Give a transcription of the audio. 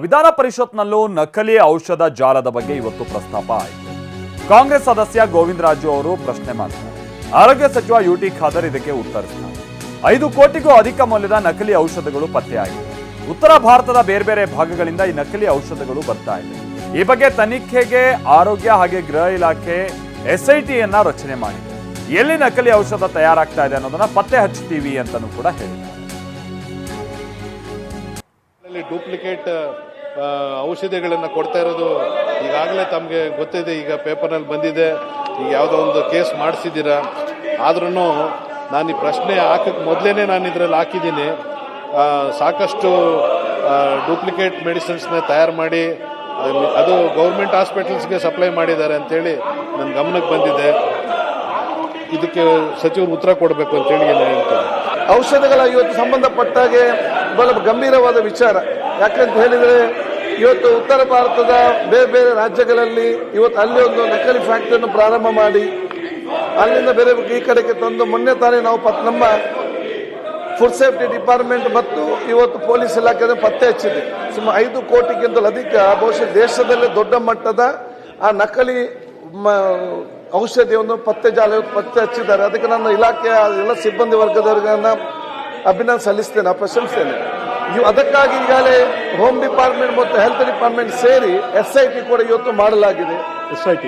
ವಿಧಾನ ಪರಿಷತ್ನಲ್ಲೂ ನಕಲಿ ಔಷಧ ಜಾಲದ ಬಗ್ಗೆ ಇವತ್ತು ಪ್ರಸ್ತಾಪ ಆಯಿತು. ಕಾಂಗ್ರೆಸ್ ಸದಸ್ಯ ಗೋವಿಂದರಾಜು ಅವರು ಪ್ರಶ್ನೆ ಮಾಡ್ತಾರೆ. ಆರೋಗ್ಯ ಸಚಿವ ಯುಟಿ ಖಾದರ್ ಇದಕ್ಕೆ ಉತ್ತರಿಸ್ತಾರೆ. 5 ಕೋಟಿಗೂ ಅಧಿಕ ಮೌಲ್ಯದ ನಕಲಿ ಔಷಧಗಳು ಪತ್ತೆಯಾಗಿವೆ. ಉತ್ತರ ಭಾರತದ ಬೇರೆ ಬೇರೆ ಭಾಗಗಳಿಂದ ಈ ನಕಲಿ ಔಷಧಗಳು ಬರ್ತಾ ಇದೆ. ಈ ಬಗ್ಗೆ ತನಿಖೆಗೆ ಆರೋಗ್ಯ ಹಾಗೆ ಗೃಹ ಇಲಾಖೆ SITಯನ್ನ ರಚನೆ ಮಾಡಿದೆ. ಎಲ್ಲಿ ನಕಲಿ ಔಷಧ ತಯಾರಾಗ್ತಾ ಇದೆ ಅನ್ನೋದನ್ನ ಪತ್ತೆ ಹಚ್ಚುತ್ತೀವಿ ಅಂತಾನೂ ಕೂಡ ಹೇಳಿದ್ದಾರೆ. ಡೂಪ್ಲಿಕೇಟ್ ಔಷಧಿಗಳನ್ನು ಕೊಡ್ತಾ ಇರೋದು ಈಗಾಗಲೇ ತಮಗೆ ಗೊತ್ತಿದೆ. ಈಗ ಪೇಪರ್ನಲ್ಲಿ ಬಂದಿದೆ. ಈಗ ಯಾವುದೋ ಒಂದು ಕೇಸ್ ಮಾಡಿಸಿದ್ದೀರಾ. ಆದ್ರೂ ನಾನು ಈ ಪ್ರಶ್ನೆ ಹಾಕಕ್ಕೆ ಮೊದಲೇ ನಾನು ಇದರಲ್ಲಿ ಹಾಕಿದ್ದೀನಿ. ಸಾಕಷ್ಟು ಡೂಪ್ಲಿಕೇಟ್ ಮೆಡಿಸಿನ್ಸ್ನ ತಯಾರು ಮಾಡಿ ಅದು ಗೌರ್ಮೆಂಟ್ ಹಾಸ್ಪಿಟಲ್ಸ್ಗೆ ಸಪ್ಲೈ ಮಾಡಿದ್ದಾರೆ ಅಂತೇಳಿ ನನ್ನ ಗಮನಕ್ಕೆ ಬಂದಿದೆ. ಇದಕ್ಕೆ ಸಚಿವರು ಉತ್ತರ ಕೊಡಬೇಕು ಅಂತೇಳಿ ನಾನು ಹೇಳ್ತೇನೆ. ಔಷಧಗಳ ಇವತ್ತು ಸಂಬಂಧಪಟ್ಟಾಗೆ ಬಹಳ ಗಂಭೀರವಾದ ವಿಚಾರ. ಯಾಕಂತ ಹೇಳಿದರೆ ಇವತ್ತು ಉತ್ತರ ಭಾರತದ ಬೇರೆ ಬೇರೆ ರಾಜ್ಯಗಳಲ್ಲಿ ಇವತ್ತು ಅಲ್ಲಿ ಒಂದು ನಕಲಿ ಫ್ಯಾಕ್ಟರಿಯನ್ನು ಪ್ರಾರಂಭ ಮಾಡಿ ಅಲ್ಲಿಂದ ಬೇರೆ ಈ ಕಡೆಗೆ ತಂದು ಮೊನ್ನೆ ತಾನೇ ನಾವು ನಮ್ಮ ಫುಡ್ ಸೇಫ್ಟಿ ಡಿಪಾರ್ಟ್ಮೆಂಟ್ ಮತ್ತು ಇವತ್ತು ಪೊಲೀಸ್ ಇಲಾಖೆ ಪತ್ತೆ ಹಚ್ಚಿದೆ. ಸುಮಾರು 5 ಕೋಟಿಗಿಂತಲೂ ಅಧಿಕ ಬಹುಶಃ ದೇಶದಲ್ಲೇ ದೊಡ್ಡ ಮಟ್ಟದ ಆ ನಕಲಿ ಔಷಧಿಯನ್ನು ಪತ್ತೆ ಹಚ್ಚಿದ್ದಾರೆ. ಅದಕ್ಕೆ ನನ್ನ ಇಲಾಖೆಯ ಎಲ್ಲ ಸಿಬ್ಬಂದಿ ವರ್ಗದವರಿಗೆ ಅಭಿನಂದನೆ ಸಲ್ಲಿಸ್ತೇನೆ, ಪ್ರಶಂಸೆನೆ. ಅದಕ್ಕಾಗಿ ಈಗಾಗಲೇ ಹೋಮ್ ಡಿಪಾರ್ಟ್ಮೆಂಟ್ ಮತ್ತು ಹೆಲ್ತ್ ಡಿಪಾರ್ಟ್ಮೆಂಟ್ ಸೇರಿ SIT ಕೂಡ ಇವತ್ತು ಮಾಡಲಾಗಿದೆ. SIT